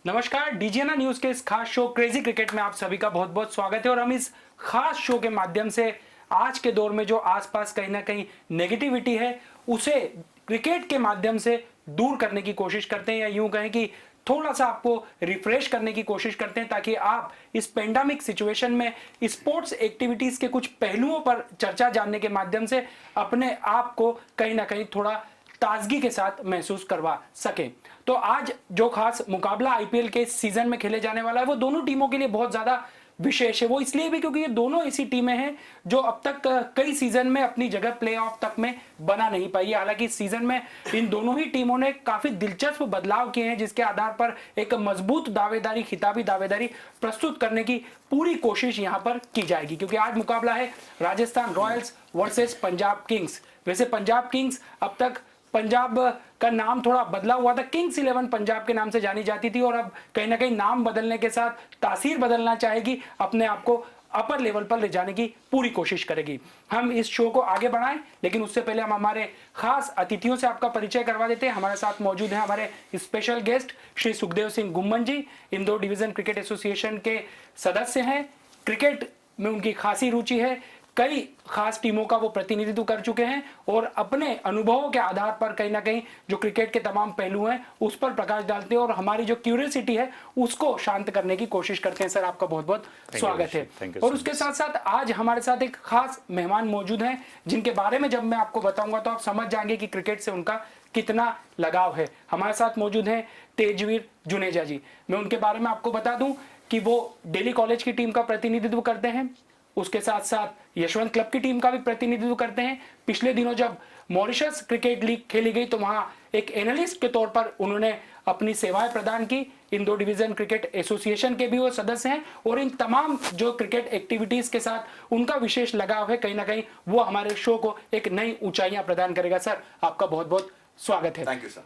नमस्कार, डीजीएनए न्यूज के इस खास शो क्रेजी क्रिकेट में आप सभी का बहुत बहुत स्वागत है। और हम इस खास शो के माध्यम से आज के दौर में जो आसपास कहीं ना कहीं नेगेटिविटी है उसे क्रिकेट के माध्यम से दूर करने की कोशिश करते हैं, या यूं कहें कि थोड़ा सा आपको रिफ्रेश करने की कोशिश करते हैं, ताकि आप इस पेंडेमिक सिचुएशन में स्पोर्ट्स एक्टिविटीज के कुछ पहलुओं पर चर्चा जानने के माध्यम से अपने आप को कहीं ना कहीं थोड़ा ताजगी के साथ महसूस करवा सके। तो आज जो खास मुकाबला आईपीएल के सीजन में खेले जाने वाला है वो दोनों टीमों के लिए बहुत ज्यादा विशेष है। वो इसलिए भी क्योंकि ये दोनों ऐसी टीमें हैं जो अब तक कई सीजन में अपनी जगह प्लेऑफ तक में बना नहीं पाई है। हालांकि इस सीजन में इन दोनों ही टीमों ने काफी दिलचस्प बदलाव किए हैं, जिसके आधार पर एक मजबूत दावेदारी, खिताबी दावेदारी प्रस्तुत करने की पूरी कोशिश यहां पर की जाएगी। क्योंकि आज मुकाबला है Rajasthan Royals versus Punjab Kings. वैसे पंजाब किंग्स अब तक पंजाब का नाम थोड़ा बदला हुआ था, किंग्स 11 पंजाब के नाम से जानी जाती थी, और अब कहीं ना कहीं नाम बदलने के साथ तासीर बदलना चाहेगी, अपने आप को अपर लेवल पर ले जाने की पूरी कोशिश करेगी। हम इस शो को आगे बढ़ाएं, लेकिन उससे पहले हम हमारे खास अतिथियों से आपका परिचय करवा देते हैं। हमारे साथ मौजूद हैं हमारे स्पेशल गेस्ट श्री सुखदेव सिंह गुम्मन जी। इंदौर डिवीजन क्रिकेट एसोसिएशन के सदस्य हैं, क्रिकेट में उनकी खासी रुचि है, कई खास टीमों का वो प्रतिनिधित्व कर चुके हैं, और अपने अनुभवों के आधार पर कहीं ना कहीं जो क्रिकेट के तमाम पहलू हैं उस पर प्रकाश डालते हैं और हमारी जो क्यूरियोसिटी है उसको शांत करने की कोशिश करते हैं। सर, आपका बहुत बहुत स्वागत है। और उसके साथ साथ आज हमारे साथ एक खास मेहमान मौजूद हैं, जिनके बारे में जब मैं आपको बताऊंगा तो आप समझ जाएंगे कि क्रिकेट से उनका कितना लगाव है। हमारे साथ मौजूद हैं तेजवीर जुनेजा जी। मैं उनके बारे में आपको बता दूं कि वो दिल्ली कॉलेज की टीम का प्रतिनिधित्व करते हैं, उसके साथ साथ यशवंत क्लब की टीम का भी प्रतिनिधित्व करते हैं। पिछले दिनों जब मॉरिशस क्रिकेट लीग खेली गई तो वहां एक एनालिस्ट के तौर पर उन्होंने अपनी सेवाएं प्रदान की। इंदौर डिवीजन क्रिकेट एसोसिएशन के भी वो सदस्य हैं, और इन तमाम जो क्रिकेट एक्टिविटीज के साथ उनका विशेष लगाव है, कहीं ना कहीं वो हमारे शो को एक नई ऊंचाइयां प्रदान करेगा। सर, आपका बहुत बहुत स्वागत है। Thank you sir.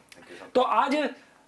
तो आज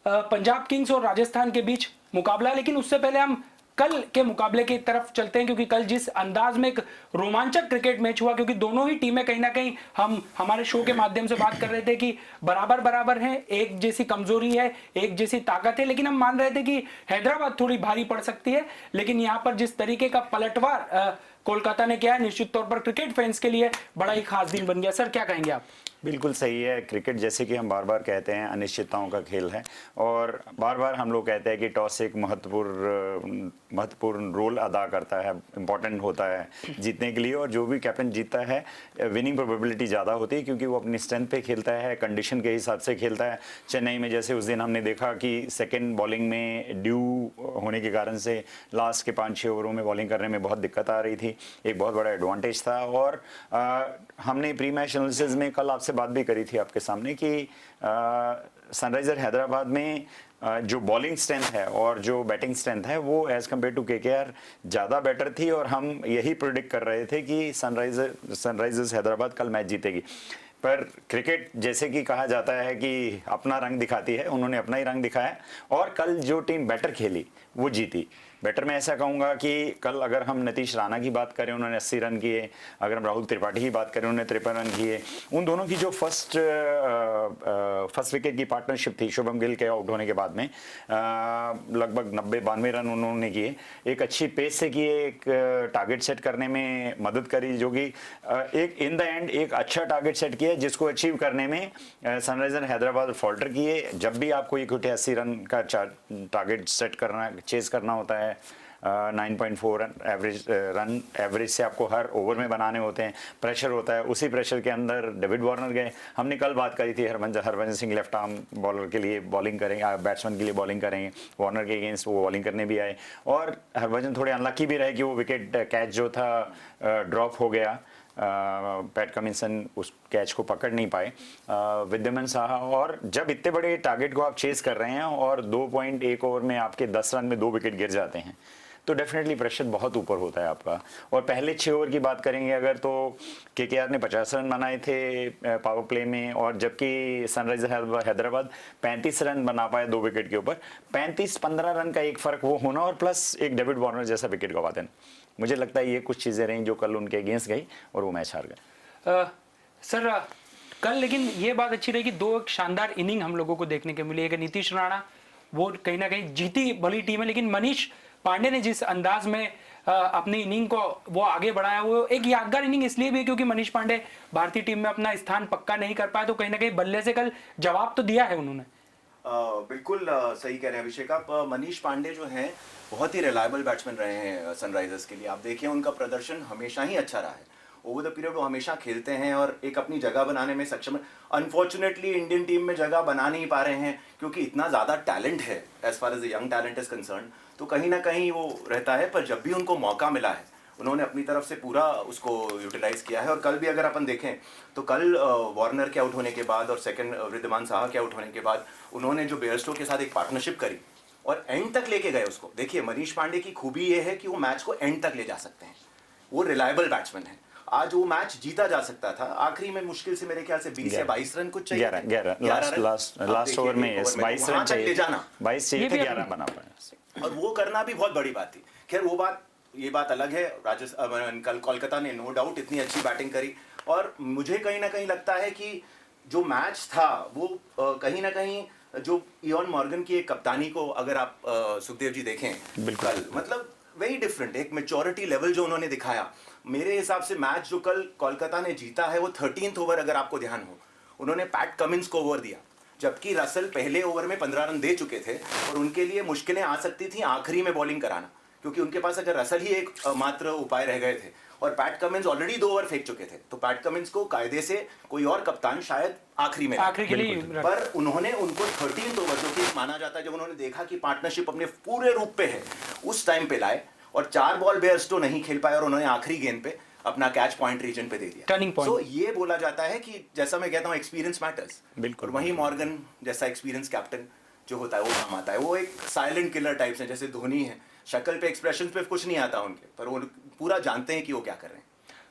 पंजाब किंग्स और राजस्थान के बीच मुकाबला है, लेकिन उससे पहले हम कल के मुकाबले की तरफ चलते हैं, क्योंकि कल जिस अंदाज में एक रोमांचक क्रिकेट मैच हुआ, क्योंकि दोनों ही टीमें कहीं ना कहीं हम हमारे शो के माध्यम से बात कर रहे थे कि बराबर बराबर हैं, एक जैसी कमजोरी है, एक जैसी ताकत है, लेकिन हम मान रहे थे कि हैदराबाद थोड़ी भारी पड़ सकती है। लेकिन यहां पर जिस तरीके का पलटवार कोलकाता ने किया है, निश्चित तौर पर क्रिकेट फैंस के लिए बड़ा ही खास दिन बन गया। सर, क्या कहेंगे आप? बिल्कुल सही है। क्रिकेट जैसे कि हम बार बार कहते हैं अनिश्चितताओं का खेल है, और बार बार हम लोग कहते हैं कि टॉस एक महत्वपूर्ण रोल अदा करता है, इम्पॉर्टेंट होता है जीतने के लिए, और जो भी कैप्टन जीतता है विनिंग प्रोबेबिलिटी ज़्यादा होती है, क्योंकि वो अपनी स्ट्रेंथ पे खेलता है, कंडीशन के हिसाब से खेलता है। चेन्नई में जैसे उस दिन हमने देखा कि सेकेंड बॉलिंग में ड्यू होने के कारण से लास्ट के 5-6 ओवरों में बॉलिंग करने में बहुत दिक्कत आ रही थी, एक बहुत बड़ा एडवांटेज था। और हमने प्री मैच एनालिसिस में कल आपसे बात भी करी थी आपके सामने कि सनराइजर हैदराबाद में जो बॉलिंग स्ट्रेंथ है और जो बैटिंग स्ट्रेंथ है वो एज कम्पेयर टू केकेआर ज़्यादा बेटर थी, और हम यही प्रेडिक्ट कर रहे थे कि सनराइजर्स हैदराबाद कल मैच जीतेगी। पर क्रिकेट जैसे कि कहा जाता है कि अपना रंग दिखाती है, उन्होंने अपना ही रंग दिखाया, और कल जो टीम बेटर खेली वो जीती। बेटर मैं ऐसा कहूँगा कि कल अगर हम नीतीश राणा की बात करें, उन्होंने 80 रन किए, अगर हम राहुल त्रिपाठी की बात करें, उन्होंने 53 रन किए। उन दोनों की जो फर्स्ट विकेट की पार्टनरशिप थी शुभम गिल के आउट होने के बाद में, लगभग 90-92 रन उन्होंने किए, एक अच्छी पेस से किए, एक टारगेट सेट करने में मदद करी, जो कि एक इन द एंड एक अच्छा टारगेट सेट किया, जिसको अचीव करने में सनराइजर हैदराबाद फॉल्टर किए। जब भी आपको 80 रन का टारगेट सेट करना, चेस करना होता है, 9.4 रन एवरेज से आपको हर ओवर में बनाने होते हैं, प्रेशर होता है। उसी प्रेशर के अंदर डेविड वार्नर गए। हमने कल बात करी थी Harbhajan Singh left arm bowler के लिए बॉलिंग करेंगे, बैट्समैन के लिए बॉलिंग करेंगे, वार्नर के अगेंस्ट वो बॉलिंग करने भी आए, और हरभजन थोड़े अनलकी भी रहे कि वो विकेट कैच जो था ड्रॉप हो गया। पैट कमिंसन उस कैच को पकड़ नहीं पाए, विद्यमान साहा। और जब इतने बड़े टारगेट को आप चेस कर रहे हैं और 2.1 ओवर में आपके 10 रन में 2 विकेट गिर जाते हैं, तो डेफिनेटली प्रेशर बहुत ऊपर होता है आपका। और पहले 6 ओवर की बात करेंगे अगर, तो केकेआर ने 50 रन बनाए थे पावर प्ले में, और जबकि सनराइजर हैदराबाद 35 रन बना पाए 2 विकेट के ऊपर। 35-15 रन का एक फर्क वो होना, और प्लस एक डेविड वार्नर जैसा विकेट गवा देना, मुझे लगता है ये कुछ चीज़ें रहीं जो कल उनके अगेंस्ट गई और वो मैच हार गए। सर, कल लेकिन ये बात अच्छी रही कि 2 शानदार इनिंग हम लोगों को देखने को मिली। एक नीतीश राणा वो कहीं ना कहीं जीती भली टीम है, लेकिन मनीष पांडे ने जिस अंदाज में अपनी इनिंग को वो आगे बढ़ाया, वो एक यादगार इनिंग इसलिए भी है क्योंकि मनीष पांडे भारतीय टीम में अपना स्थान पक्का नहीं कर पाए, तो कहीं ना कहीं बल्ले से कल जवाब तो दिया है उन्होंने। बिल्कुल सही कह रहे हैं अभिषेक आप। मनीष पांडे जो हैं बहुत ही रिलायबल बैट्समैन रहे हैं सनराइजर्स के लिए। आप देखिए उनका प्रदर्शन हमेशा ही अच्छा रहा है, ओवर द पीरियड वो हमेशा खेलते हैं और एक अपनी जगह बनाने में सक्षम है। अनफॉर्चुनेटली इंडियन टीम में जगह बना नहीं पा रहे हैं क्योंकि इतना ज़्यादा टैलेंट है as far as young talent is concern, तो कहीं ना कहीं वो रहता है। पर जब भी उनको मौका मिला है उन्होंने अपनी तरफ से पूरा उसको यूटिलाइज किया है। और कल भी अगर अपन देखें तो कल वार्नर के आउट होने के बाद और सेकंड वृद्धिमान साहा के आउट होने के बाद उन्होंने जो बेयरस्टो के साथ एक पार्टनरशिप करी और एंड तक लेके गए उसको। देखिए मनीष पांडे की खूबी ये है कि वो मैच को एंड तक ले जा सकते हैं, वो रिलायबल बैट्समैन है। आज वो मैच जीता जा सकता था, आखिरी में मुश्किल से मेरे ख्याल से 20 या 22 रन कुछ चाहिए, 11 लास्ट ओवर में 22 रन चाहिए, 22 चाहिए थे, 11 बना पाए और वो करना भी बहुत बड़ी बात थी। खैर वो ये बात अलग है। राजस्थान कल कोलकाता ने नो डाउट इतनी अच्छी बैटिंग करी और मुझे कहीं ना कहीं लगता है कि जो मैच था वो कहीं ना कहीं जो इयॉन मॉर्गन की एक कप्तानी को अगर आप सुखदेव जी देखें कल, मतलब वेरी डिफरेंट एक मेच्योरिटी लेवल जो उन्होंने दिखाया। मेरे हिसाब से मैच जो कल कोलकाता ने जीता है वो 13th ओवर अगर आपको ध्यान हो उन्होंने पैट कमिंस को ओवर दिया, जबकि रसल पहले ओवर में 15 रन दे चुके थे और उनके लिए मुश्किलें आ सकती थी आखिरी में बॉलिंग कराना, क्योंकि उनके पास अगर रसल ही एक मात्र उपाय रह गए थे और पैट कमिंस ऑलरेडी 2 ओवर फेंक चुके थे। तो पैट कमिंस को कायदे से कोई और कप्तान शायद आखिरी में के लिए, पर उन्होंने उनको 13th ओवर जो कि माना जाता है जब उन्होंने देखा कि पार्टनरशिप अपने पूरे रूप पे है उस टाइम पे लाए और 4 बॉल बेयरस्टो नहीं खेल पाए और उन्होंने आखिरी गेंद पे अपना कैच पॉइंट रीजन पे दे दिया, टर्निंग पॉइंट। तो ये बोला जाता है कि जैसा मैं कहता हूँ एक्सपीरियंस मैटर्स। बिल्कुल। वहीं मॉर्गन जैसा एक्सपीरियंस कैप्टन जो होता है वो काम आता है। वो एक साइलेंट किलर टाइप से, जैसे धोनी है, शक्ल पे एक्सप्रेशन पे कुछ नहीं आता उनके, पर वो पूरा जानते हैं कि वो क्या कर रहे हैं।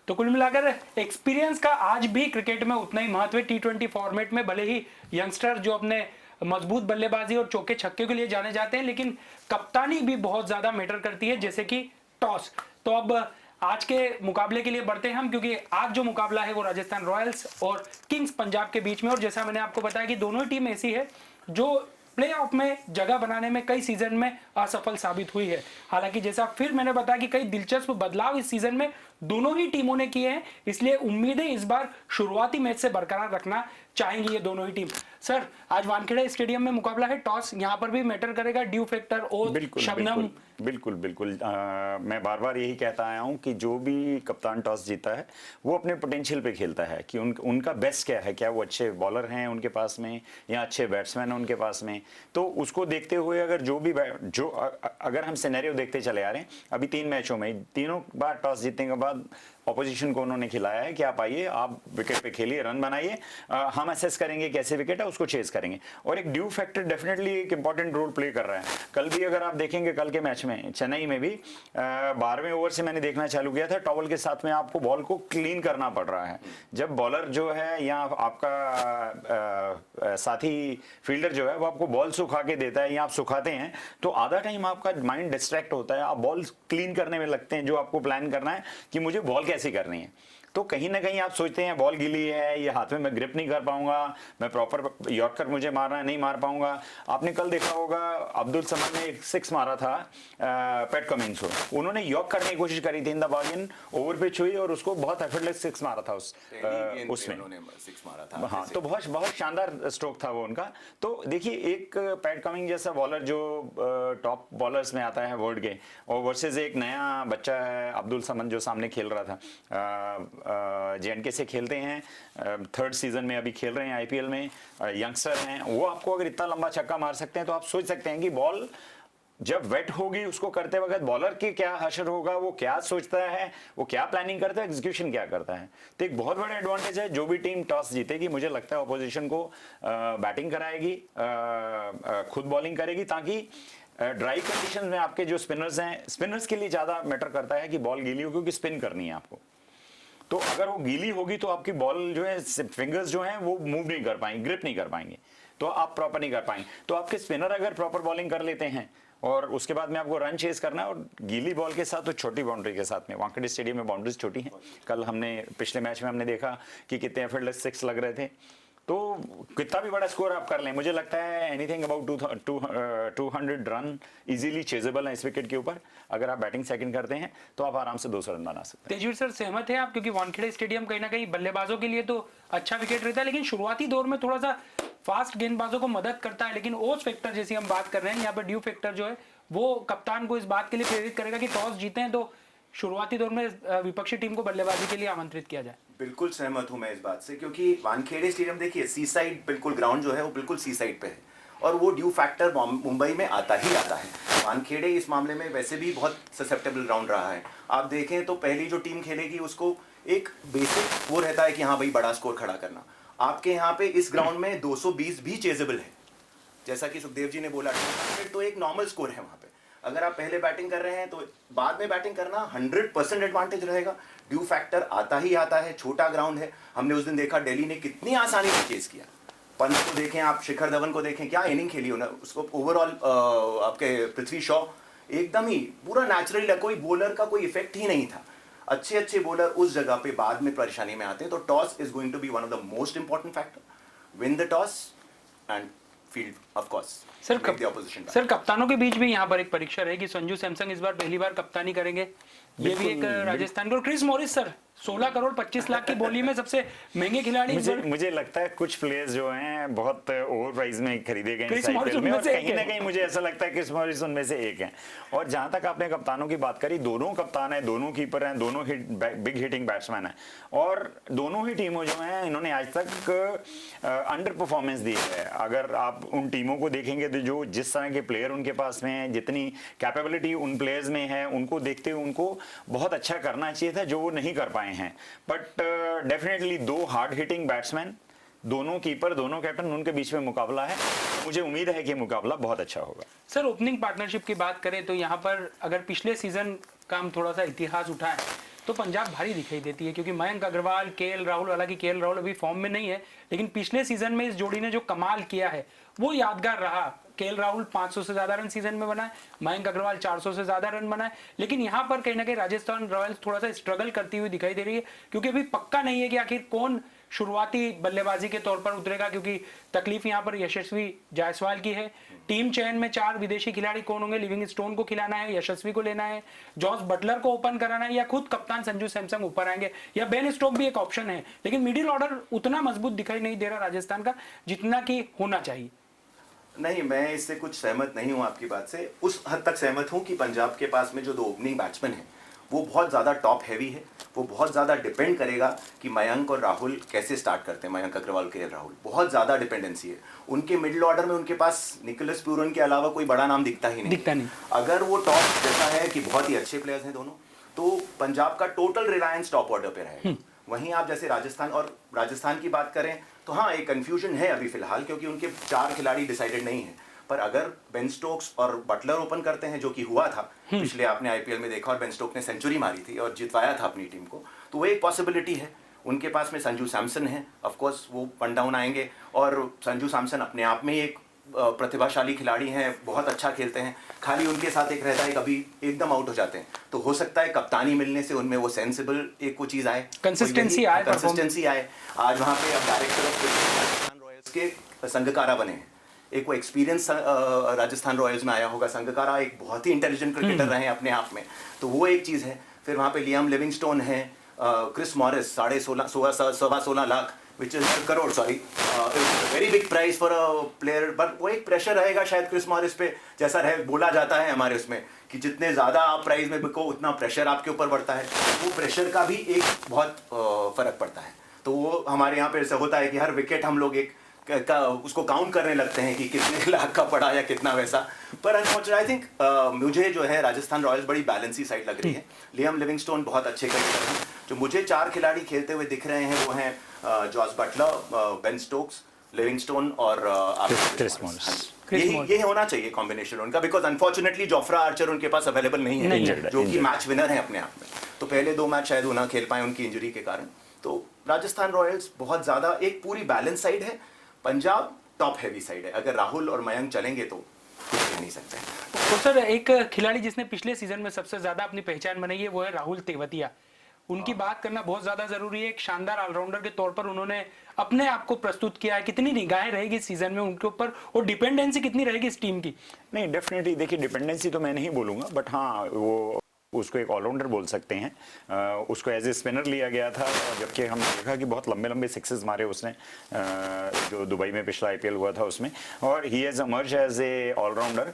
तो कुल मिलाकर एक्सपीरियंस का आज भी क्रिकेट में उतना ही महत्व है। T20 फॉर्मेट में भले ही यंगस्टर जो अपने मजबूत बल्लेबाजी और चौके छक्के के लिए जाने जाते हैं, लेकिन कप्तानी भी बहुत ज्यादा मैटर करती है, जैसे कि टॉस। तो अब आज के मुकाबले के लिए बढ़ते हैं हम, क्योंकि आज जो मुकाबला है वो राजस्थान रॉयल्स और किंग्स पंजाब के बीच में, और जैसा मैंने आपको बताया कि दोनों ही टीम ऐसी है जो प्लेऑफ में जगह बनाने में कई सीजन में असफल साबित हुई है। हालांकि जैसा फिर मैंने बताया कि कई दिलचस्प बदलाव इस सीजन में दोनों ही टीमों ने किए हैं, इसलिए उम्मीदें इस बार शुरुआती मैच से बरकरार रखना चाहेंगी ये दोनों ही टीम। सर आज वानखेड़े स्टेडियम में मुकाबला है, टॉस यहाँ पर भी मैटर करेगा, ड्यू फैक्टर और शबनम। बिल्कुल मैं बार बार यही कहता आया हूं कि जो भी कप्तान टॉस जीता है वो अपने पोटेंशियल पे खेलता है कि उनका बेस्ट क्या है, क्या वो अच्छे बॉलर हैं उनके पास में या अच्छे बैट्समैन हैं उनके पास में। तो उसको देखते हुए अगर हम सिनेरियो देखते चले आ रहे हैं, अभी 3 मैचों में तीनों बार टॉस जीतने के बाद ऑपोजिशन को उन्होंने खिलाया है कि आप आइए, आप विकेट पे खेलिए, रन बनाइए, हम असेस करेंगे कैसे विकेट है, उसको चेस करेंगे। और एक ड्यू फैक्टर डेफिनेटली एक इंपॉर्टेंट रोल प्ले कर रहा है। कल भी अगर आप देखेंगे, कल के मैच में चेन्नई में भी 12वें ओवर से मैंने देखना चालू किया था, टॉवल के साथ में आपको बॉल को क्लीन करना पड़ रहा है। जब बॉलर जो है या आपका साथी फील्डर जो है वो आपको बॉल सुखा के देता है या आप सुखाते हैं, तो आधा टाइम आपका माइंड डिस्ट्रैक्ट होता है, आप बॉल क्लीन करने में लगते हैं, जो आपको प्लान करना है कि मुझे बॉल कैसे करनी है। तो कहीं ना कहीं आप सोचते हैं बॉल गीली है, ये हाथ में मैं ग्रिप नहीं कर पाऊंगा, मैं प्रॉपर यॉर्कर मुझे मारना है, नहीं मार पाऊंगा। आपने कल देखा होगा अब्दुल समद ने एक 6 मारा था पैट कमिंस को, उन्होंने यॉर्क करने की कोशिश करी थी, in the bargain over pitch हुई और उसको बहुत एफर्टलेस 6 मारा था उसमें उन्होंने 6 मारा था। हाँ, तो बहुत शानदार स्ट्रोक था वो उनका। तो देखिए एक पैट कमिंग जैसा बॉलर जो टॉप बॉलर्स में आता है वर्ल्ड के, और वर्सेस एक नया बच्चा है अब्दुल समद जो सामने खेल रहा था, J&K से खेलते हैं, 3rd सीजन में अभी खेल रहे हैं आईपीएल में, यंगस्टर हैं, वो आपको अगर इतना लंबा छक्का मार सकते हैं तो आप सोच सकते हैं कि बॉल जब वेट होगी उसको करते वक्त बॉलर की क्या हशर होगा, वो क्या सोचता है, वो क्या प्लानिंग करता है, एग्जीक्यूशन क्या करता है। तो एक बहुत बड़ा एडवांटेज है, जो भी टीम टॉस जीतेगी मुझे लगता है ऑपोजिशन को बैटिंग कराएगी, खुद बॉलिंग करेगी, ताकि ड्राई कंडीशन में आपके जो स्पिनर्स हैं, स्पिनर्स के लिए ज्यादा मैटर करता है कि बॉल गीली हो, क्योंकि स्पिन करनी है आपको। तो अगर वो गीली होगी तो आपकी बॉल जो है, फिंगर्स जो हैं वो मूव नहीं कर पाएंगे, ग्रिप नहीं कर पाएंगे, तो आप प्रॉपर नहीं कर पाएंगे। तो आपके स्पिनर अगर प्रॉपर बॉलिंग कर लेते हैं और उसके बाद में आपको रन चेस करना है, और गीली बॉल के साथ तो छोटी बाउंड्री के साथ में, वानखेड़े स्टेडियम में बाउंड्रीज छोटी हैं। कल हमने पिछले मैच में हमने देखा कि कितने एफर्टलेस 6 लग रहे थे। तो कितना भी बड़ा स्कोर आप कर लें, मुझे लगता है anything about 200 run easily chasable है इस विकेट के ऊपर। अगर आप बैटिंग सेकंड करते हैं तो आप आराम से 200 रन बना सकते हैं। तेजवीर सर, सहमत है आप? क्योंकि वानखेड़े स्टेडियम कहीं ना कहीं बल्लेबाजों के लिए तो अच्छा विकेट रहता है, लेकिन शुरुआती दौर में थोड़ा सा फास्ट गेंदबाजों को मदद करता है, लेकिन ओस फैक्टर जैसी हम बात कर रहे हैं यहाँ पर, ड्यू फैक्टर जो है वो कप्तान को इस बात के लिए प्रेरित करेगा कि टॉस जीते हैं तो शुरुआती दौर में विपक्षी टीम को बल्लेबाजी के लिए आमंत्रित किया जाए। बिल्कुल सहमत हूं मैं इस बात से, क्योंकि वानखेड़े स्टेडियम देखिए सी साइड, बिल्कुल ग्राउंड जो है वो बिल्कुल सी साइड पे है और वो ड्यू फैक्टर मुंबई में आता ही आता है। वानखेड़े इस मामले में वैसे भी बहुत ससेप्टेबल ग्राउंड रहा है। आप देखें तो पहली जो टीम खेलेगी उसको एक बेसिक वो रहता है कि हाँ भाई बड़ा स्कोर खड़ा करना। आपके यहाँ पे इस ग्राउंड में 220 भी चेजेबल है, जैसा कि सुखदेव जी ने बोला, तो एक नॉर्मल स्कोर है वहाँ पे। अगर आप पहले बैटिंग कर रहे हैं तो बाद में बैटिंग करना 100% एडवांटेज रहेगा। ड्यू फैक्टर आता ही आता है, छोटा ग्राउंड है। हमने उस दिन देखा दिल्ली ने कितनी आसानी से चेस किया। पंत को देखें आप, शिखर धवन को देखें, क्या इनिंग खेली उन्होंने, उसको ओवरऑल आपके पृथ्वी शॉ एकदम ही पूरा नेचुरल, कोई बॉलर का कोई इफेक्ट ही नहीं था। अच्छे अच्छे बॉलर उस जगह पे बाद में परेशानी में आते हैं। तो toss is going to be one of the most important factor. Win the toss and field of course sir कप्तानों के बीच भी यहाँ पर एक परीक्षा रहेगी। संजू सैमसन इस बार पहली बार कप्तानी करेंगे, ये भी एक राजस्थान को। Chris Morris sir 16 crore 25 lakh की बोली में सबसे महंगे खिलाड़ी। मुझे लगता है कुछ प्लेयर्स जो हैं बहुत ओवर प्राइस में खरीदे गए क्रिस मॉरिस में, और से कहीं ना कहीं मुझे ऐसा लगता है कि क्रिस मॉरिस उनमें से एक है। और जहां तक आपने कप्तानों की बात करी, दोनों कप्तान हैं, दोनों कीपर हैं, दोनों बिग हिटिंग बैट्समैन हैं, और दोनों ही टीमों जो हैं इन्होंने आज तक अंडर परफॉर्मेंस दी है। अगर आप उन टीमों को देखेंगे तो जो जिस तरह के प्लेयर उनके पास में हैं, जितनी कैपेबिलिटी उन प्लेयर्स में है, उनको देखते हुए उनको बहुत अच्छा करना चाहिए था जो वो नहीं कर पाए हैं। बट डेफिनेटली दो हार्ड हिटिंग बैट्समैन, दोनों कीपर, दोनों कैप्टन, उनके बीच में मुकाबला है। मुझे उम्मीद है कि मुकाबला बहुत अच्छा होगा। सर ओपनिंग पार्टनरशिप की बात करें तो यहाँ पर अगर पिछले सीजन का हम थोड़ा सा इतिहास उठाएं तो पंजाब भारी दिखाई देती है, क्योंकि मयंक अग्रवाल, केएल राहुल, हालांकि केएल राहुल अभी फॉर्म में नहीं है, लेकिन पिछले सीजन में इस जोड़ी ने जो कमाल किया है वो यादगार रहा। केएल राहुल 500 से ज्यादा रन सीजन में बनाए, मयंक अग्रवाल 400 से ज्यादा रन बनाए, लेकिन यहाँ पर कहीं ना कहीं राजस्थान रॉयल्स थोड़ा सा स्ट्रगल करती हुई दिखाई दे रही है, क्योंकि अभी पक्का नहीं है कि आखिर कौन शुरुआती बल्लेबाजी के तौर पर उतरेगा, क्योंकि तकलीफ यहाँ पर यशस्वी जायसवाल की है। टीम चयन में 4 विदेशी खिलाड़ी कौन होंगे? लिविंगस्टोन को खिलाना है, यशस्वी को लेना है, जॉस बटलर को ओपन कराना है, या खुद कप्तान संजू सैमसन ऊपर आएंगे, या बेन स्टोक भी एक ऑप्शन है। लेकिन मिडिल ऑर्डर उतना मजबूत दिखाई नहीं दे रहा राजस्थान का जितना कि होना चाहिए। नहीं, मैं इससे कुछ सहमत नहीं हूँ आपकी बात से। उस हद तक सहमत हूँ कि पंजाब के पास में जो 2 ओपनिंग बैट्समैन हैं वो बहुत ज़्यादा टॉप हैवी है। वो बहुत ज़्यादा डिपेंड करेगा कि मयंक और राहुल कैसे स्टार्ट करते हैं। मयंक अग्रवाल, केएल राहुल, बहुत ज़्यादा डिपेंडेंसी है उनके मिडिल ऑर्डर में। उनके पास निकोलस प्यूरन के अलावा कोई बड़ा नाम दिखता ही नहीं। अगर वो टॉप जैसा है कि बहुत ही अच्छे प्लेयर्स हैं दोनों, तो पंजाब का टोटल रिलायंस टॉप ऑर्डर पे रहेगा। वहीं आप जैसे राजस्थान की बात करें तो हाँ, एक कंफ्यूजन है अभी फिलहाल, क्योंकि उनके 4 खिलाड़ी डिसाइडेड नहीं है। पर अगर बेन स्टोक्स और बटलर ओपन करते हैं, जो कि हुआ था पिछले आपने आईपीएल में देखा, और बेन स्टोक्स ने सेंचुरी मारी थी और जितवाया था अपनी टीम को, तो वो एक पॉसिबिलिटी है। उनके पास में संजू सैमसन है, ऑफ कोर्स वो वन डाउन आएंगे, और संजू सैमसन अपने आप में एक प्रतिभाशाली खिलाड़ी हैं, बहुत अच्छा खेलते हैं। खाली उनके साथ एक रहता है, कभी एकदम आउट हो जाते हैं, तो हो सकता है कप्तानी मिलने से उनमें वो सेंसिबल एक वो चीज़ आए, कंसिस्टेंसी आए। आज वहाँ पे अब डायरेक्टर ऑफ राजस्थान रॉयल्स के संगकारा बने हैं। एक वो एक्सपीरियंस राजस्थान रॉयल्स में आया होगा। संगकारा एक बहुत ही इंटेलिजेंट क्रिकेटर रहे हैं अपने आप में, तो वो एक चीज़ है। फिर वहाँ पे लियाम लिविंगस्टोन है, Chris Morris 16.5 lakh, which is crore, sorry, very big price for a player. But वो एक प्रेशर रहेगा शायद क्रिस मॉरिस पे, जैसा बोला जाता है हमारे उसमें कि जितने ज़्यादा आप प्राइस में बिको उतना प्रेशर आपके ऊपर बढ़ता है। वो प्रेशर का भी एक बहुत फ़र्क पड़ता है। तो वो हमारे यहाँ पे ऐसा होता है कि हर विकेट हम लोग एक उसको काउंट करने लगते हैं कि कितने लाख का पड़ा या कितना वैसा। पर अनफॉर्चुनेटली आई थिंक मुझे जो है राजस्थान रॉयल्स बड़ी बैलेंसी साइड लग रही है। लियाम लिविंगस्टोन बहुत अच्छे क्रिकेटर हैं। जो मुझे 4 खिलाड़ी खेलते हुए दिख रहे हैं वो हैं Jos Buttler, Ben Stokes, Livingstone और क्रिस मॉरिस। ये होना चाहिए कॉम्बिनेशन उनका, बिकॉज अनफॉर्चुनेटली जोफ्रा आर्चर उनके पास अवेलेबल नहीं है, जो कि मैच विनर है अपने आप में। तो पहले 2 मैच शायद वो ना खेल पाए उनकी इंजरी के कारण। तो राजस्थान रॉयल्स बहुत ज़्यादा एक पूरी बैलेंस साइड है। पंजाब टॉप हैवी साइड है। अगर राहुल और मयंक चलेंगे तो कह नहीं सकते। तो सर एक खिलाड़ी जिसने पिछले सीजन में सबसे ज्यादा अपनी पहचान बनाई है वो है राहुल तेवतिया। उनकी बात करना बहुत ज्यादा जरूरी है। एक शानदार ऑलराउंडर के तौर पर उन्होंने अपने आप को प्रस्तुत किया है। कितनी निगाहें रहेगी इस सीजन में उनके ऊपर और डिपेंडेंसी कितनी रहेगी इस टीम की? नहीं, डेफिनेटली देखिए, डिपेंडेंसी तो मैं नहीं बोलूंगा, बट हाँ वो उसको एक ऑलराउंडर बोल सकते हैं। उसको एज ए स्पिनर लिया गया था, जबकि हमने देखा कि बहुत लंबे लंबे सिक्सेस मारे उसने, जो दुबई में पिछला आईपीएल हुआ था उसमें, और he has emerge as a allrounder.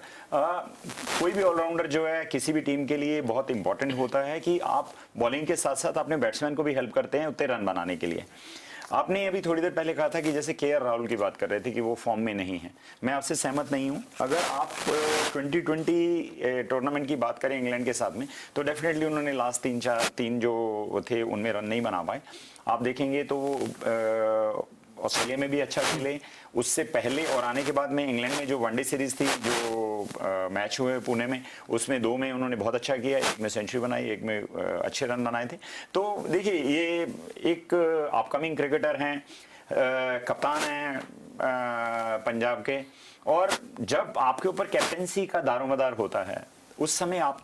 कोई भी ऑलराउंडर जो है किसी भी टीम के लिए बहुत इंपॉर्टेंट होता है कि आप बॉलिंग के साथ साथ अपने बैट्समैन को भी हेल्प करते हैं उतने रन बनाने के लिए। आपने अभी थोड़ी देर पहले कहा था कि जैसे केएल राहुल की बात कर रहे थे कि वो फॉर्म में नहीं है, मैं आपसे सहमत नहीं हूं। अगर आप 2020 टूर्नामेंट की बात करें इंग्लैंड के साथ में, तो डेफिनेटली उन्होंने लास्ट तीन जो थे उनमें रन नहीं बना पाए। आप देखेंगे तो ऑस्ट्रेलिया में भी अच्छा खेले, उससे पहले और आने के बाद में इंग्लैंड में जो वनडे सीरीज थी, जो मैच हुए पुणे में, उसमें 2 में उन्होंने बहुत अच्छा किया, एक में सेंचुरी बनाई, एक में अच्छे रन बनाए थे। तो देखिए, ये एक अपकमिंग क्रिकेटर हैं, कप्तान हैं पंजाब के, और जब आपके ऊपर कैप्टेंसी का दारोमदार होता है उस समय आप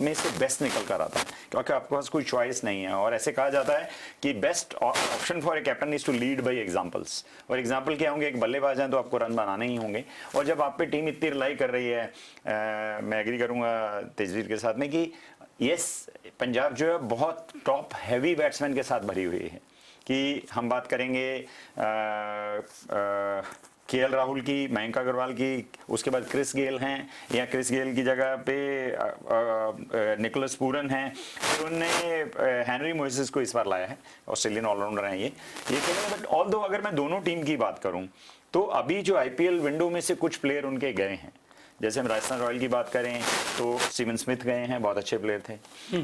में से बेस्ट निकल कर आता है, क्योंकि आपके पास कोई चॉइस नहीं है। और ऐसे कहा जाता है कि best option for a captain is to lead by examples. और एग्जांपल क्या होंगे? एक बल्लेबाज हैं तो आपको रन बनाने ही होंगे। और जब आप पे टीम इतनी रिलाई कर रही है, मैं एग्री करूंगा तेजवीर के साथ में कि यस, पंजाब जो है बहुत टॉप हैवी बैट्समैन के साथ भरी हुई है। कि हम बात करेंगे केएल राहुल की, मयंक अग्रवाल की, उसके बाद क्रिस गेल हैं, या क्रिस गेल की जगह पे निकोलस पूरन हैं, फिर उन्होंने हेनरी मोइसेस को इस बार लाया है, ऑस्ट्रेलियन ऑलराउंडर हैं ये खेलेंगे। बट ऑल दो अगर मैं दोनों टीम की बात करूं तो अभी जो आईपीएल विंडो में से कुछ प्लेयर उनके गए हैं, जैसे हम राजस्थान रॉयल की बात करें तो स्टीवन स्मिथ गए हैं, बहुत अच्छे प्लेयर थे।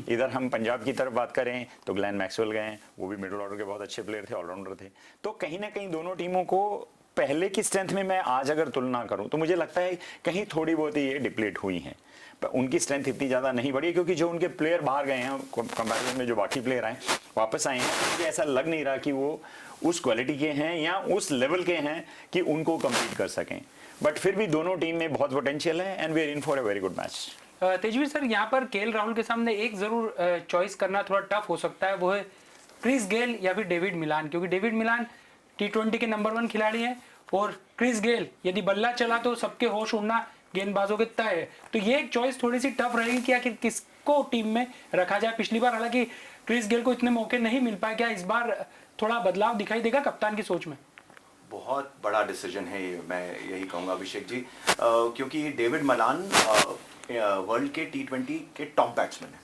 इधर हम पंजाब की तरफ बात करें तो ग्लेन मैक्सवेल गए हैं, वो भी मिडिल ऑर्डर के बहुत अच्छे प्लेयर थे, ऑलराउंडर थे। तो कहीं ना कहीं दोनों टीमों को पहले की स्ट्रेंथ में मैं आज अगर तुलना करूं तो मुझे लगता है कहीं थोड़ी बहुत ही ये डिप्लीट हुई हैं, पर उनकी स्ट्रेंथ इतनी ज़्यादा नहीं बढ़ी, क्योंकि जो उनके प्लेयर बाहर गए हैं कंपैरिजन में जो बाकी प्लेयर आए वापस आए हैं, तो मुझे ऐसा लग नहीं रहा कि वो उस क्वालिटी के हैं या उस लेवल के हैं कि उनको कम्पीट कर सकें। बट फिर भी दोनों टीम में बहुत पोटेंशियल है and we are in for a very good match. Tejveer sir, यहाँ पर केएल राहुल के सामने एक जरूर चॉइस करना थोड़ा टफ हो सकता है, वो है क्रिस गेल या फिर डेविड मिलान, क्योंकि डेविड मिलान T20 के नंबर 1 खिलाड़ी हैं और क्रिस गेल यदि बल्ला चला तो सबके होश उड़ना गेंदबाजों के तय है। तो ये एक चॉइस थोड़ी सी टफ रहेगी कि आखिर किसको टीम में रखा जाए। पिछली बार हालांकि क्रिस गेल को इतने मौके नहीं मिल पाए, क्या इस बार थोड़ा बदलाव दिखाई देगा कप्तान की सोच में? बहुत बड़ा डिसीजन है ये, मैं यही कहूँगा अभिषेक जी, क्योंकि डेविड मलान वर्ल्ड के T20 के टॉप बैट्समैन हैं,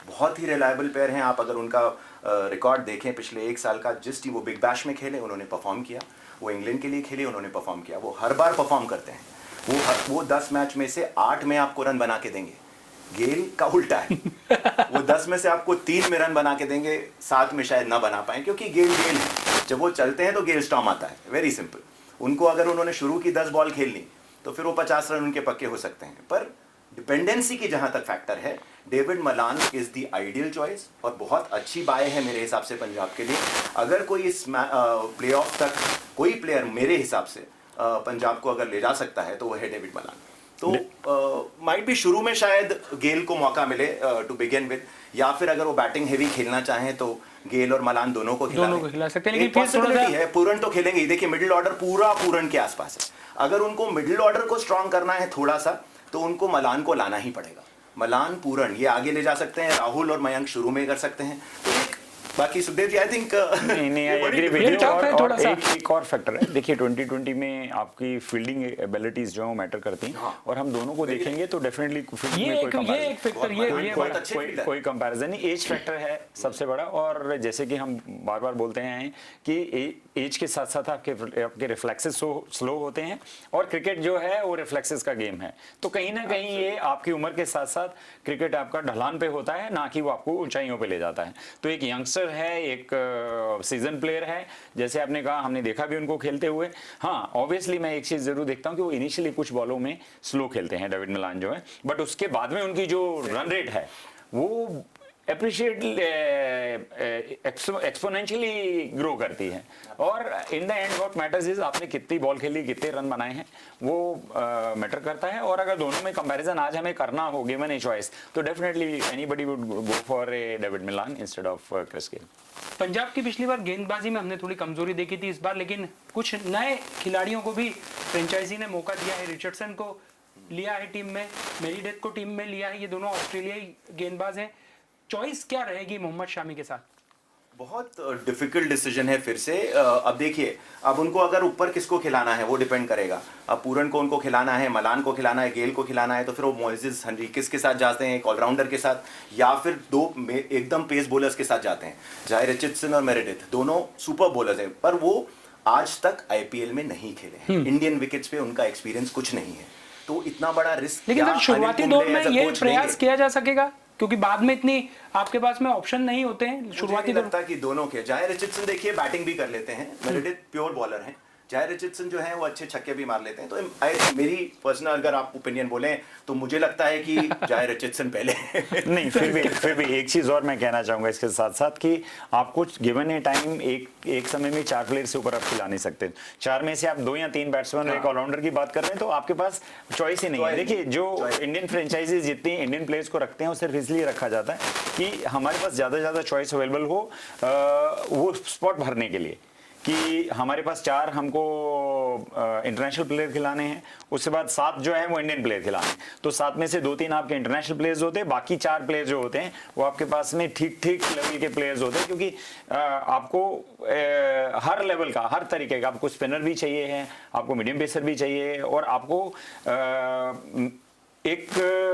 बहुत ही रिलायबल प्लेयर हैं। आप अगर उनका रिकॉर्ड देखें पिछले 1 साल का, जिस टीम वो बिग बैश में खेले उन्होंने परफॉर्म किया, वो इंग्लैंड के लिए खेले उन्होंने परफॉर्म किया, वो हर बार परफॉर्म करते हैं। वो 10 मैच में से 8 में आपको रन बना के देंगे। गेल का उल्टा है, वो 10 में से आपको 3 में रन बना के देंगे, 7 में शायद ना बना पाए, क्योंकि गेल है, जब वो चलते हैं तो गेल स्टॉर्म आता है, वेरी सिंपल। उनको अगर उन्होंने शुरू की 10 बॉल खेल ली तो फिर वो 50 रन उनके पक्के हो सकते हैं। पर डिपेंडेंसी की जहां तक फैक्टर है, David Malan is the ideal choice और बहुत अच्छी बाय है मेरे हिसाब से पंजाब के लिए। अगर कोई इस प्लेऑफ तक कोई प्लेयर मेरे हिसाब से पंजाब को अगर ले जा सकता है तो वो है डेविड मलान। तो माइट भी शुरू में शायद गेल को मौका मिले टू बिगिन विद, या फिर अगर वो बैटिंग हेवी खेलना चाहें तो गेल और मलान दोनों को खिला सकते हैं। लेकिन पॉसिबिलिटी है पूरन तो खेलेंगे ही। देखिए मिडिल ऑर्डर पूरा पूरन के आसपास है, अगर उनको मिडिल ऑर्डर को स्ट्रांग करना है थोड़ा सा तो उनको मलान को लाना ही पड़ेगा। मलान पूरन ये आगे ले जा सकते हैं, राहुल और मयंक शुरू में कर सकते हैं। तो बाकी सुखदेव जी आई थिंक एक और फैक्टर है। देखिए 2020 में आपकी फील्डिंग एबिलिटीज जो है मैटर करती हैं, हाँ। और हम दोनों को देखेंगे तो डेफिनेटली कोई कंपैरिजन नहीं, एज फैक्टर है सबसे बड़ा। और जैसे कि हम बार बार बोलते हैं कि एज के साथ साथ आपके रिफ्लेक्सेस स्लो होते हैं, और क्रिकेट जो है वो रिफ्लेक्सेस का गेम है। तो कहीं ना कहीं ये आपकी उम्र के साथ साथ क्रिकेट आपका ढलान पे होता है, ना कि वो आपको ऊंचाइयों पे ले जाता है। तो एक यंगस्टर है, एक सीजन प्लेयर है, जैसे आपने कहा, हमने देखा भी उनको खेलते हुए। हाँ, ऑब्वियसली मैं एक चीज जरूर देखता हूँ कि वो इनिशियली कुछ बॉलों में स्लो खेलते हैं डेविड मिलान जो है, बट उसके बाद में उनकी जो रन रेट है वो अप्रिशिएट एक्सपोनेंशियली ग्रो करती है। और in the end what matters is आपने कितनी बॉल खेली, कितने रन बनाए हैं, वो मैटर करता है। और अगर दोनों में कंपैरिजन आज हमें करना हो, गिवन ए चॉइस, तो definitely anybody would go for a David Malan instead of Chris Gayle. Punjab की पिछली बार गेंदबाजी में हमने थोड़ी कमजोरी देखी थी इस बार, लेकिन कुछ नए खिलाड़ियों को भी फ्रेंचाइजी ने मौका दिया है। रिचर्डसन को लिया है टीम में, मेरीडेथ को टीम में लिया है, ये दोनों ऑस्ट्रेलियाई गेंदबाज हैं। चॉइस क्या रहेगी मोहम्मद शामी के साथ? बहुत डिफिकल्ट डिसीजन है फिर से। अब देखिए, अब उनको अगर ऊपर किसको खिलाना है वो डिपेंड करेगा। अब पूरन को उनको खिलाना है, मलान को खिलाना है, गेल को खिलाना है, तो फिर वो मोइसेस हेनरिक्स के साथ जाते हैं, एक ऑलराउंडर के साथ, या फिर दो एकदम पेस बॉलर्स के साथ जाते हैं। जाए रिचर्डसन और मेरेडिथ दोनों सुपर बॉलर्स हैं, पर वो आज तक आईपीएल में नहीं खेले हैं। इंडियन विकेट्स पे उनका एक्सपीरियंस कुछ नहीं है, तो इतना बड़ा रिस्क। लेकिन सर शुरुआती दौर में ये प्रयास किया जा सकेगा, क्योंकि बाद में इतनी आपके पास में ऑप्शन नहीं होते हैं शुरुआती दौर। लगता है कि दोनों के, जाए रिचर्डसन देखिए बैटिंग भी कर लेते हैं, मेरेडिथ प्योर बॉलर हैं, जाए रिचर्डसन जो है वो अच्छे छक्के भी मार लेते हैं। तो मेरी पर्सनल अगर आप ओपिनियन बोलें तो मुझे लगता है कि जाए रिचर्डसन पहले। नहीं, फिर भी एक चीज और मैं कहना चाहूंगा इसके साथ साथ कि आपको गिवन ए टाइम एक समय में 4 प्लेयर से ऊपर आप खिला नहीं सकते। 4 में से आप 2 या 3 बैट्समैन और एक ऑलराउंडर की बात कर रहे हैं, तो आपके पास चॉइस ही नहीं है। देखिए, जो इंडियन फ्रेंचाइजीज जितनी इंडियन प्लेयर्स को रखते हैं वो सिर्फ इसलिए रखा जाता है कि हमारे पास ज्यादा से ज्यादा चॉइस अवेलेबल हो वो स्पॉट भरने के लिए, कि हमारे पास 4 हमको इंटरनेशनल प्लेयर खिलाने हैं, उसके बाद 7 जो है वो इंडियन प्लेयर खिलाने हैं। तो 7 में से 2-3 आपके इंटरनेशनल प्लेयर्स होते हैं, बाकी 4 प्लेयर जो होते हैं वो आपके पास में ठीक लेवल के प्लेयर्स होते हैं। क्योंकि आपको हर लेवल का, हर तरीके का, आपको स्पिनर भी चाहिए है, आपको मीडियम पेसर भी चाहिए, और आपको एक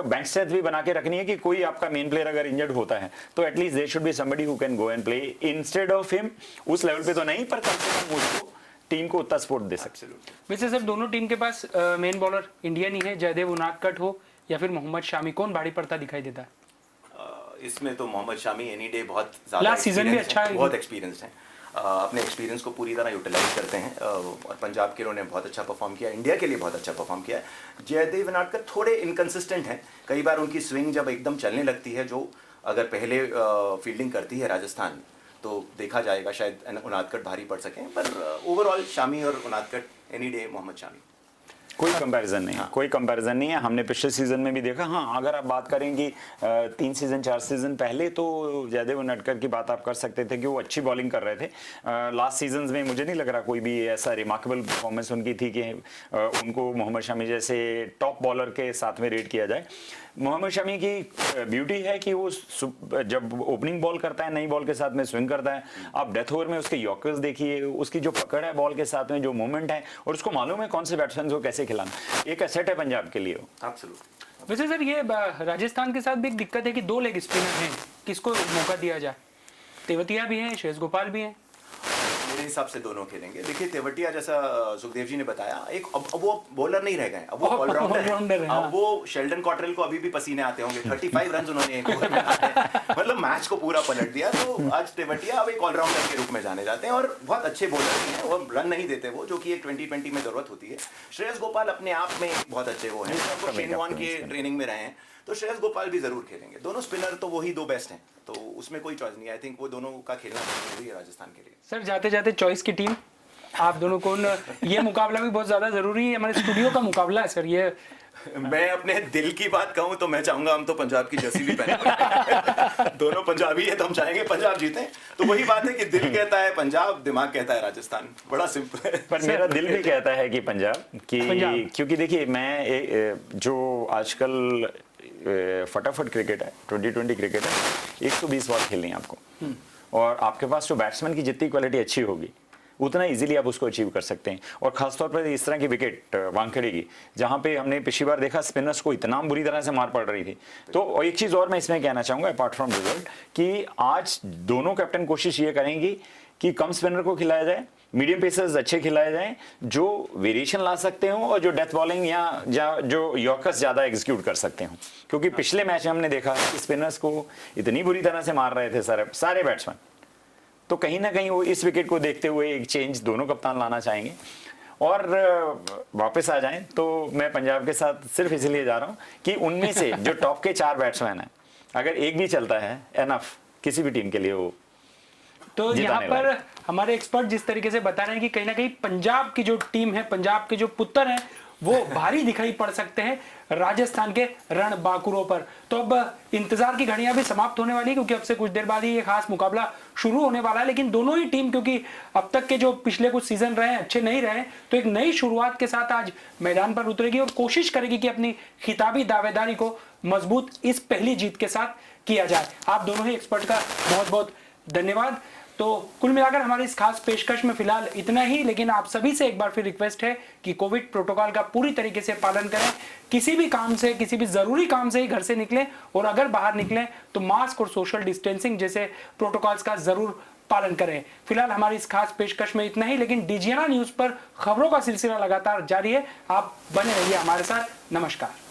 बेंच स्ट्रेंथ भी बना के रखनी है कि कोई आपका मेन प्लेयर अगर इंजर्ड होता है तो at least there should be somebody who can go and play instead of him. उस लेवल पे तो नहीं, पर कम से कम उसको टीम को उतना सपोर्ट दे सकते। वैसे सर दोनों टीम के पास मेन बॉलर इंडियन ही है, जयदेव उनादकट हो या फिर मोहम्मद शामी, कौन भारी पड़ता दिखाई देता है? इसमें तो मोहम्मद शामी एनी डे बहुत ज्यादा लास्ट सीजन भी अच्छा है, बहुत एक्सपीरियंस है, अपने एक्सपीरियंस को पूरी तरह यूटिलाइज करते हैं, और पंजाब के उन्होंने बहुत अच्छा परफॉर्म किया, इंडिया के लिए बहुत अच्छा परफॉर्म किया है। जयदेव उनादकट थोड़े इनकंसिस्टेंट हैं, कई बार उनकी स्विंग जब एकदम चलने लगती है, जो अगर पहले फील्डिंग करती है राजस्थान, तो देखा जाएगा शायद उनादकट भारी पड़ सकें, पर ओवरऑल शामी और उनादकट एनी डे मोहम्मद शामी। कोई कंपैरिजन नहीं है, कोई कंपैरिजन नहीं है। हमने पिछले सीजन में भी देखा। हाँ, अगर आप बात करें कि 3 सीजन 4 सीजन पहले, तो जयदेव उनादकट की बात आप कर सकते थे कि वो अच्छी बॉलिंग कर रहे थे। लास्ट सीजन में मुझे नहीं लग रहा कोई भी ऐसा रिमार्केबल परफॉर्मेंस उनकी थी कि उनको मोहम्मद शमी जैसे टॉप बॉलर के साथ में रेट किया जाए। मोहम्मद शमी की ब्यूटी है कि वो जब ओपनिंग बॉल करता है, नई बॉल के साथ में स्विंग करता है, आप डेथ ओवर में उसके यॉर्कर्स देखिए, उसकी जो पकड़ है बॉल के साथ में, जो मूवमेंट है, और उसको मालूम है कौन से बैट्समैन को कैसे खिलाना। एक एसेट है पंजाब के लिए। एब्सोल्युटली। वैसे सर ये राजस्थान के साथ भी एक दिक्कत है कि 2 लेग स्पिनर हैं, किसको मौका दिया जाए? तेवतिया भी हैं, श्रेयस गोपाल भी हैं। मेरे हिसाब से दोनों खेलेंगे। देखिए, तेवतिया जैसा सुखदेव जी ने बताया, एक अब वो बॉलर नहीं रह गए, अब वो ऑलराउंडर है। अब वो शेल्डन कॉटरेल को अभी भी पसीने आते होंगे, 35 रन उन्होंने एक ओवर में मतलब मैच को पूरा पलट दिया। तो आज तेवतिया अब एक ऑलराउंडर के रूप में जाने जाते हैं, और बहुत अच्छे बॉलर भी हैं, वो रन नहीं देते वो, जो कि एक 2020 में जरूरत होती है। श्रेयस गोपाल अपने आप में बहुत अच्छे वो हैं, शेन वॉर्न की ट्रेनिंग में रहे हैं, तो श्रेयस गोपाल भी जरूर खेलेंगे। दोनों स्पिनर तो वही 2 बेस्ट हैं, तो उसमें कोई चॉइस नहीं है। आई थिंक वो दोनों का खेलना जरूरी है राजस्थान के लिए। सर जाते जाते चॉइस की टीम आप दोनों को, ये मुकाबला भी बहुत ज्यादा जरूरी है, हमारे स्टूडियो का मुकाबला है सर। ये मैं अपने दिल की बात कहूं तो मैं चाहूंगा हम तो पंजाब की जर्सी भी पहने। दोनों पंजाबी है तो हम चाहेंगे पंजाब जीते। तो वही बात है कि दिल कहता है पंजाब, दिमाग कहता है राजस्थान, बड़ा सिंपल है। पर मेरा दिल भी कहता है कि पंजाब, क्योंकि देखिए मैं जो आजकल फटाफट क्रिकेट है, 2020 क्रिकेट है, 120 बॉल खेलनी है आपको, और आपके पास जो बैट्समैन की जितनी क्वालिटी अच्छी होगी उतना इजीली आप उसको अचीव कर सकते हैं। और खासतौर पर इस तरह की विकेट वानखेड़े की, जहां पे हमने पिछली बार देखा स्पिनर्स को इतना बुरी तरह से मार पड़ रही थी। तो एक चीज और मैं इसमें कहना चाहूंगा अपार्ट फ्रॉम रिजल्ट, कि आज दोनों कैप्टन कोशिश ये करेंगी कि कम स्पिनर को खिलाया जाए, मीडियम पेसर्स अच्छे खिलाए जाएं, जो वेरिएशन ला सकते हो, और जो डेथ बॉलिंग या जो यॉर्कर्स ज्यादा एग्जीक्यूट कर सकते हो। क्योंकि पिछले मैच में हमने देखा कि स्पिनर्स को इतनी बुरी तरह से मार रहे थे सारे बैट्समैन। तो कहीं ना कहीं वो इस विकेट को देखते हुए एक चेंज दोनों कप्तान लाना चाहेंगे। और वापस आ जाएं तो मैं पंजाब के साथ सिर्फ इसलिए जा रहा हूं कि उनमें से जो टॉप के 4 बैट्समैन हैं अगर एक भी चलता है एनफ किसी भी टीम के लिए वो तो यहाँ जिताने पर लायक। हमारे एक्सपर्ट जिस तरीके से बता रहे हैं कि कहीं ना कहीं पंजाब की जो टीम है, पंजाब के जो पुत्र हैं, वो भारी दिखाई पड़ सकते हैं राजस्थान के रणबांकुरों पर। तो अब इंतजार की घड़ियां भी समाप्त होने वाली है, क्योंकि अब से कुछ देर बाद ही ये खास मुकाबला शुरू होने वाला है। लेकिन दोनों ही टीम, क्योंकि अब तक के जो पिछले कुछ सीजन रहे हैं अच्छे नहीं रहे, तो एक नई शुरुआत के साथ आज मैदान पर उतरेगी और कोशिश करेगी कि अपनी खिताबी दावेदारी को मजबूत इस पहली जीत के साथ किया जाए। आप दोनों ही एक्सपर्ट का बहुत बहुत धन्यवाद। तो कुल मिलाकर हमारी इस खास पेशकश में फिलहाल इतना ही, लेकिन आप सभी से एक बार फिर रिक्वेस्ट है कि कोविड प्रोटोकॉल का पूरी तरीके से पालन करें। किसी भी काम से, किसी भी जरूरी काम से ही घर से निकलें, और अगर बाहर निकलें तो मास्क और सोशल डिस्टेंसिंग जैसे प्रोटोकॉल्स का जरूर पालन करें। फिलहाल हमारी इस खास पेशकश में इतना ही, लेकिन डीजीएनआर न्यूज पर खबरों का सिलसिला लगातार जारी है। आप बने रहिए हमारे साथ। नमस्कार।